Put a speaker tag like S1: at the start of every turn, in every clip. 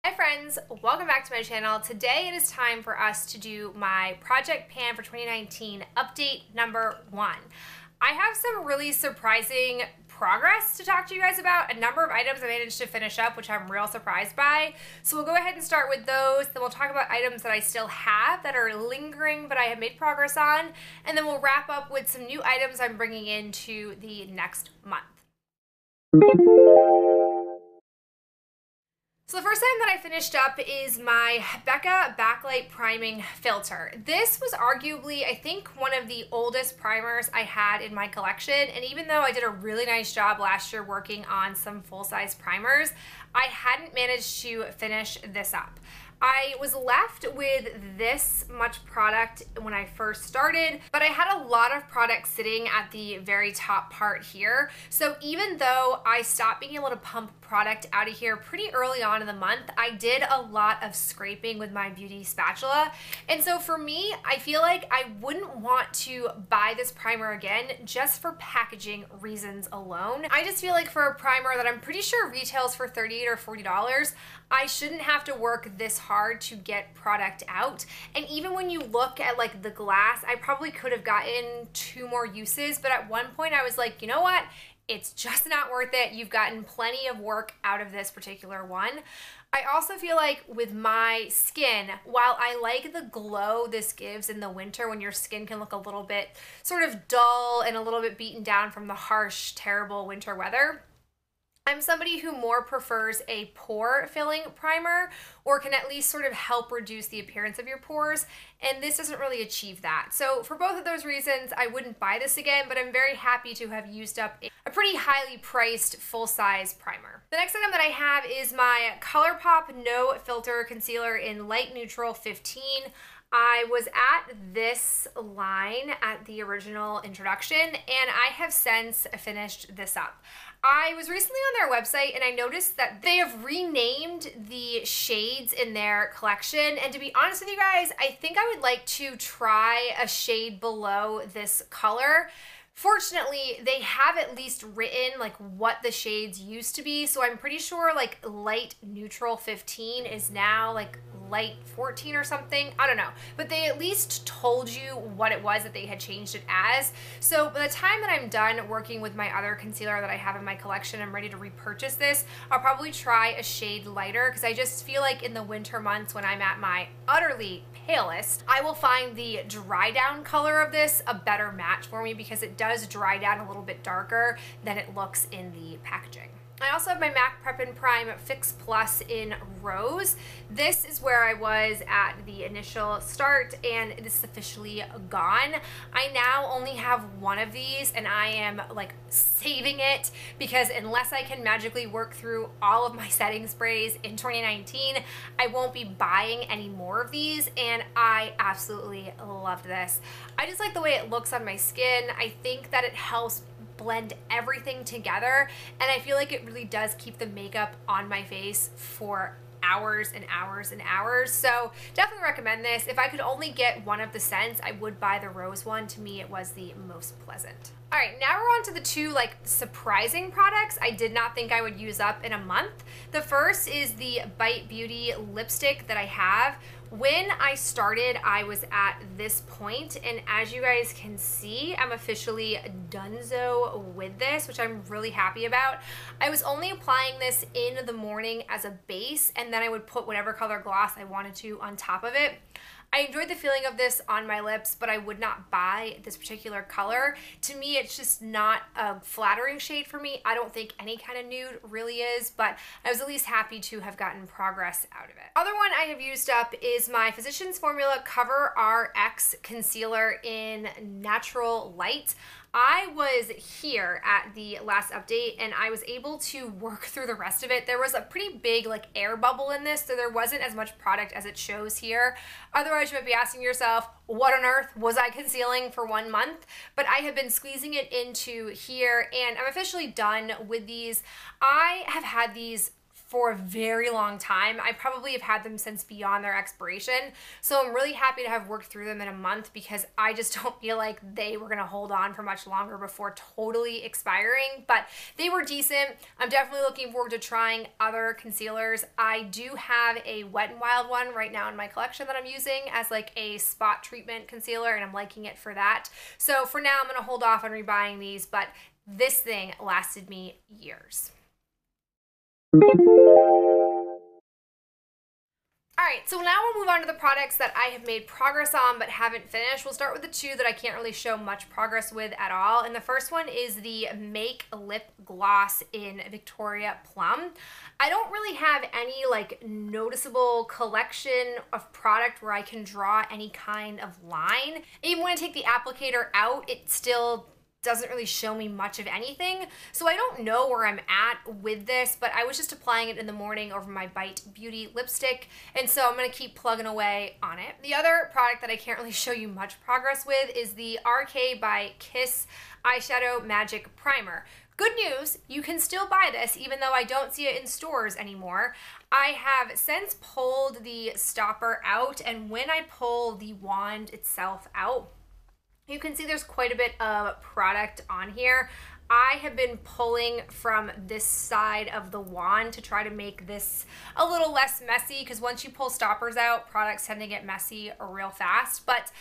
S1: Hi friends, welcome back to my channel. Today it is time for us to do my Project Pan for 2019 update number 1. I have some really surprising progress to talk to you guys about. A number of items I managed to finish up, which I'm real surprised by. So we'll go ahead and start with those. Then we'll talk about items that I still have that are lingering but I have made progress on. And then we'll wrap up with some new items I'm bringing into the next month. So the first item that I finished up is my Becca Backlight Priming Filter. This was arguably, I think, one of the oldest primers I had in my collection, and even though I did a really nice job last year working on some full-size primers, I hadn't managed to finish this up. I was left with this much product when I first started, but I had a lot of product sitting at the very top part here. So even though I stopped being able to pump product out of here pretty early on in the month, I did a lot of scraping with my beauty spatula. And so for me, I feel like I wouldn't want to buy this primer again just for packaging reasons alone. I just feel like for a primer that I'm pretty sure retails for $38 or $40, I shouldn't have to work this hard to get product out. And even when you look at like the glass, I probably could have gotten 2 more uses, but at one point I was like, you know what? It's just not worth it. You've gotten plenty of work out of this particular one. I also feel like with my skin, while I like the glow this gives in the winter when your skin can look a little bit sort of dull and a little bit beaten down from the harsh, terrible winter weather, I'm somebody who more prefers a pore filling primer or can at least sort of help reduce the appearance of your pores, and this doesn't really achieve that. So for both of those reasons, I wouldn't buy this again, but I'm very happy to have used up a pretty highly priced full-size primer. The next item that I have is my ColourPop No Filter Concealer in Light Neutral 15. I was at this line at the original introduction, and I have since finished this up. I was recently on their website and I noticed that they have renamed the shades in their collection, and to be honest with you guys, I think I would like to try a shade below this color. Fortunately, they have at least written like what the shades used to be, so I'm pretty sure like Light Neutral 15 is now like Light 14 or something. I don't know, but they at least told you what it was that they had changed it as. So by the time that I'm done working with my other concealer that I have in my collection, I'm ready to repurchase this, I'll probably try a shade lighter because I just feel like in the winter months when I'm at my utterly palest, I will find the dry down color of this a better match for me because it does dry down a little bit darker than it looks in the packaging. I also have my MAC Prep and Prime Fix Plus in Rose. This is where I was at the initial start, and it is officially gone. I now only have one of these, and I am like saving it because unless I can magically work through all of my setting sprays in 2019, I won't be buying any more of these, and I absolutely loved this. I just like the way it looks on my skin. I think that it helps blend everything together, and I feel like it really does keep the makeup on my face for hours and hours and hours. So definitely recommend this. If I could only get one of the scents, I would buy the rose one. To me, it was the most pleasant. All right, now we're on to the 2 like surprising products I did not think I would use up in a month. The first is the Bite Beauty lipstick that I have. When I started, I was at this point, and as you guys can see, I'm officially donezo with this, which I'm really happy about. I was only applying this in the morning as a base, and then I would put whatever color gloss I wanted to on top of it. I enjoyed the feeling of this on my lips, but I would not buy this particular color. To me, it's just not a flattering shade for me. I don't think any kind of nude really is, but I was at least happy to have gotten progress out of it. Other one I have used up is my Physicians Formula Cover RX Concealer in Natural Light. I was here at the last update and I was able to work through the rest of it. There was a pretty big like air bubble in this, so there wasn't as much product as it shows here. Otherwise, you might be asking yourself, what on earth was I concealing for 1 month? But I have been squeezing it into here, and I'm officially done with these. I have had these for a very long time. I probably have had them since beyond their expiration. So I'm really happy to have worked through them in a month because I just don't feel like they were gonna hold on for much longer before totally expiring, but they were decent. I'm definitely looking forward to trying other concealers. I do have a Wet n Wild one right now in my collection that I'm using as like a spot treatment concealer, and I'm liking it for that. So for now, I'm gonna hold off on rebuying these, but this thing lasted me years. Alright, so now we'll move on to the products that I have made progress on but haven't finished. We'll start with the two that I can't really show much progress with at all. And the first one is the Make Lip Gloss in Victoria Plum. I don't really have any like noticeable collection of product where I can draw any kind of line. Even when I take the applicator out, it still doesn't really show me much of anything. So I don't know where I'm at with this, but I was just applying it in the morning over my Bite Beauty lipstick, and so I'm gonna keep plugging away on it. The other product that I can't really show you much progress with is the RK by Kiss Eyeshadow Magic Primer. Good news, you can still buy this even though I don't see it in stores anymore. I have since pulled the stopper out, and when I pull the wand itself out, you can see there's quite a bit of product on here. I have been pulling from this side of the wand to try to make this a little less messy, because once you pull stoppers out, products tend to get messy real fast. But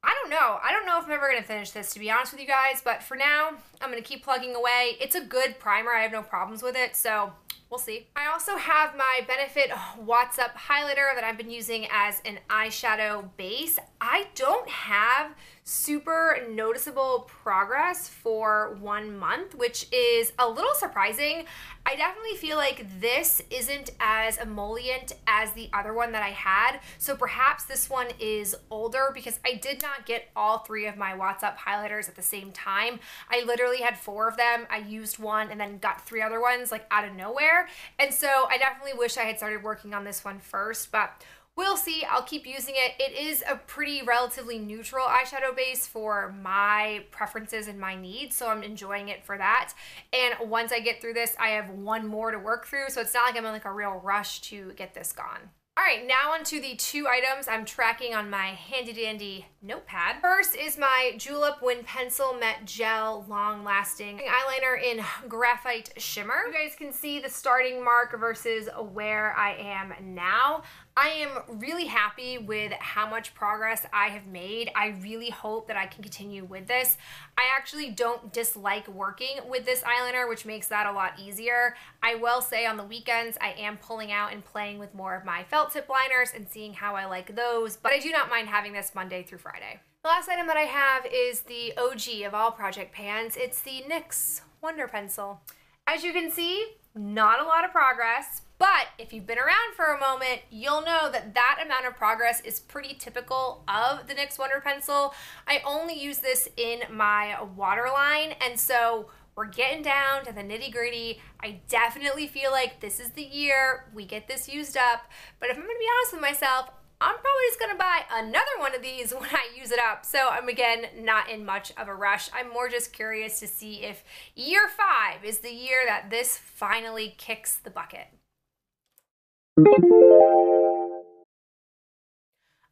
S1: I don't know. I don't know if I'm ever going to finish this, to be honest with you guys. But for now, I'm going to keep plugging away. It's a good primer. I have no problems with it. So we'll see. I also have my Benefit Watts Up highlighter that I've been using as an eyeshadow base. I don't have super noticeable progress for 1 month, which is a little surprising. I definitely feel like this isn't as emollient as the other one that I had, so perhaps this one is older, because I did not get all 3 of my Watts Up highlighters at the same time. I literally had 4 of them. I used one and then got 3 other ones like out of nowhere, and so I definitely wish I had started working on this one first, but we'll see. I'll keep using it. It is a pretty relatively neutral eyeshadow base for my preferences and my needs, so I'm enjoying it for that. And once I get through this, I have 1 more to work through, so it's not like I'm in like a real rush to get this gone. All right, now onto the 2 items I'm tracking on my handy dandy notepad. First is my Julep Wing Pencil Matte Gel Long Lasting Eyeliner in Graphite Shimmer. You guys can see the starting mark versus where I am now. I am really happy with how much progress I have made. I really hope that I can continue with this. I actually don't dislike working with this eyeliner, which makes that a lot easier. I will say on the weekends, I am pulling out and playing with more of my felt tip liners and seeing how I like those, but I do not mind having this Monday through Friday. The last item that I have is the OG of all project pans. It's the NYX Wonder Pencil. As you can see, not a lot of progress, but if you've been around for a moment, you'll know that that amount of progress is pretty typical of the NYX Wonder Pencil. I only use this in my waterline, and so we're getting down to the nitty-gritty. I definitely feel like this is the year we get this used up, but if I'm gonna be honest with myself, I'm probably just gonna buy another one of these when I use it up. So I'm, again, not in much of a rush. I'm more just curious to see if year 5 is the year that this finally kicks the bucket.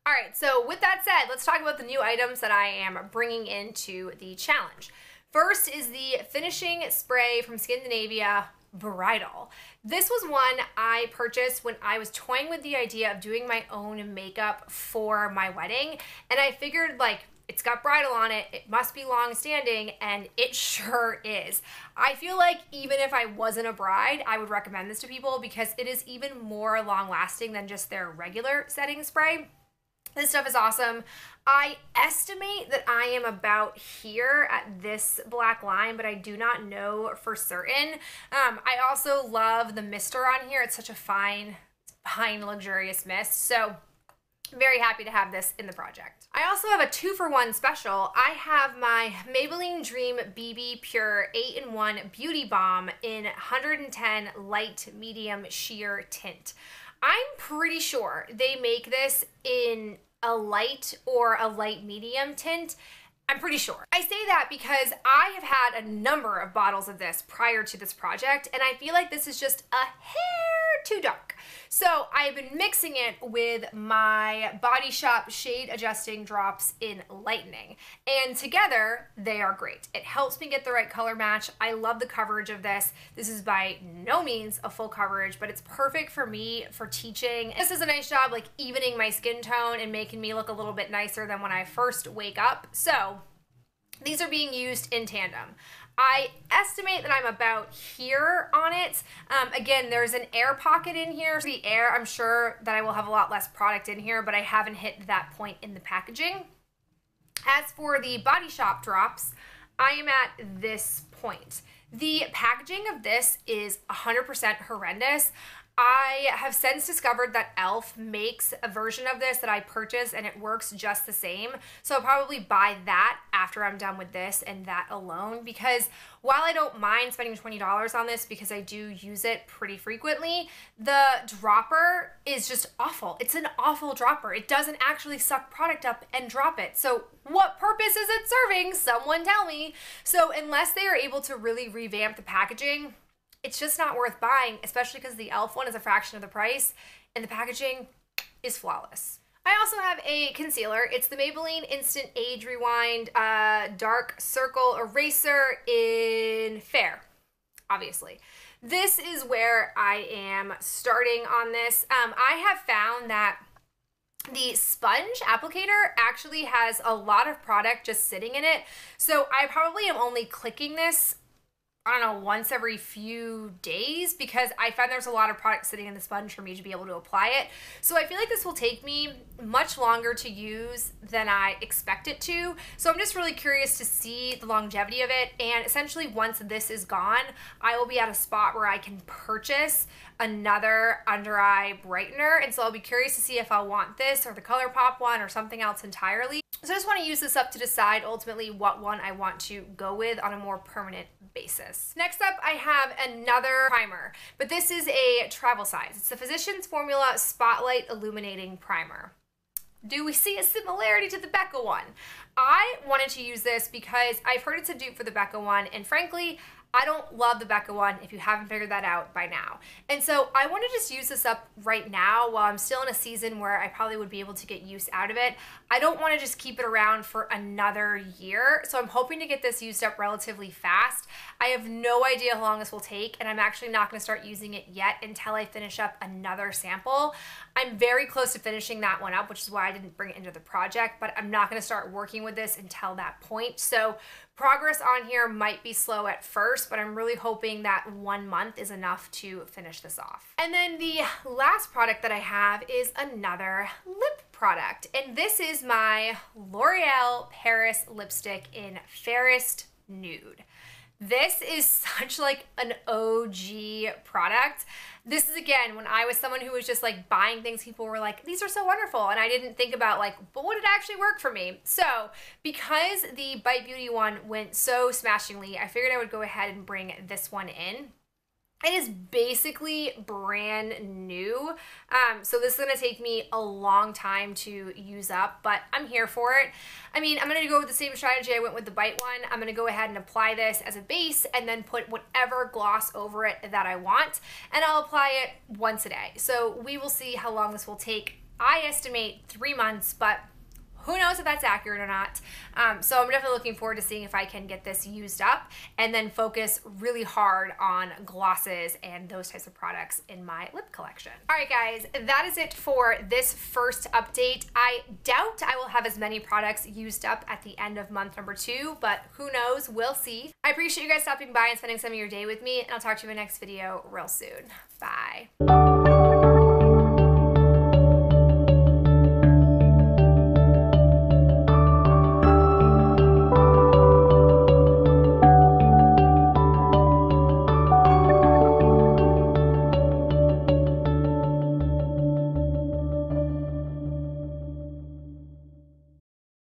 S1: All right, so with that said, let's talk about the new items that I am bringing into the challenge. First is the finishing spray from Skindinavia Bridal. This was one I purchased when I was toying with the idea of doing my own makeup for my wedding, and I figured, like, it's got bridal on it, it must be long standing, and it sure is. I feel like even if I wasn't a bride, I would recommend this to people because it is even more long lasting than just their regular setting spray. This stuff is awesome. I estimate that I am about here at this black line, but I do not know for certain. I also love the mister on here. It's such a fine, luxurious mist. So very happy to have this in the project. I also have a 2-for-1 special. I have my Maybelline Dream BB Pure 8-in-1 Beauty Balm in 110 Light Medium Sheer Tint. I'm pretty sure they make this in a light or a light medium tint. I'm pretty sure. I say that because I have had a number of bottles of this prior to this project, and I feel like this is just a hair too dark. So I've been mixing it with my Body Shop Shade Adjusting Drops in Lightening, and together they are great. It helps me get the right color match. I love the coverage of this. This is by no means a full coverage, but it's perfect for me for teaching. This is a nice job like evening my skin tone and making me look a little bit nicer than when I first wake up. So these are being used in tandem. I estimate that I'm about here on it. Again, there's an air pocket in here. The air, I'm sure that I will have a lot less product in here, but I haven't hit that point in the packaging. As for the Body Shop drops, I am at this point. The packaging of this is 100% horrendous. I have since discovered that e.l.f. makes a version of this that I purchased and it works just the same. So I'll probably buy that after I'm done with this and that alone, because while I don't mind spending $20 on this because I do use it pretty frequently, the dropper is just awful. It's an awful dropper. It doesn't actually suck product up and drop it. So what purpose is it serving? Someone tell me. So unless they are able to really revamp the packaging, it's just not worth buying, especially because the e.l.f. one is a fraction of the price and the packaging is flawless. I also have a concealer. It's the Maybelline Instant Age Rewind Dark Circle Eraser in Fair, obviously. This is where I am starting on this. I have found that the sponge applicator actually has a lot of product just sitting in it. So I probably am only clicking this, I don't know, once every few days, because I find there's a lot of product sitting in the sponge for me to be able to apply it. So I feel like this will take me much longer to use than I expect it to. So I'm just really curious to see the longevity of it. And essentially once this is gone, I will be at a spot where I can purchase another under eye brightener. And so I'll be curious to see if I'll want this or the ColourPop one or something else entirely. So I just want to use this up to decide ultimately what one I want to go with on a more permanent basis. Next up, I have another primer, but this is a travel size. It's the Physicians Formula Spotlight Illuminating Primer. Do we see a similarity to the Becca one? I wanted to use this because I've heard it's a dupe for the Becca one, and frankly, I don't love the Becca one if you haven't figured that out by now. And so I want to just use this up right now while I'm still in a season where I probably would be able to get use out of it. I don't want to just keep it around for another year. So I'm hoping to get this used up relatively fast. I have no idea how long this will take, and I'm actually not going to start using it yet until I finish up another sample. I'm very close to finishing that one up, which is why I didn't bring it into the project, but I'm not going to start working with this until that point. So progress on here might be slow at first, but I'm really hoping that 1 month is enough to finish this off. And then the last product that I have is another lip product, and this is my L'Oreal Paris lipstick in Fairest Nude. This is such like an OG product. This is, again, when I was someone who was just like buying things, people were like, these are so wonderful. And I didn't think about like, but would it actually work for me? So because the Bite Beauty one went so smashingly, I figured I would go ahead and bring this one in. It is basically brand new, so this is going to take me a long time to use up, but I'm here for it. I mean, I'm going to go with the same strategy I went with the Bite one. I'm going to go ahead and apply this as a base and then put whatever gloss over it that I want, and I'll apply it once a day. So we will see how long this will take. I estimate 3 months, but who knows if that's accurate or not. So I'm definitely looking forward to seeing if I can get this used up and then focus really hard on glosses and those types of products in my lip collection. All right, guys, that is it for this first update. I doubt I will have as many products used up at the end of month number 2, but who knows? We'll see. I appreciate you guys stopping by and spending some of your day with me, and I'll talk to you in my next video real soon. Bye.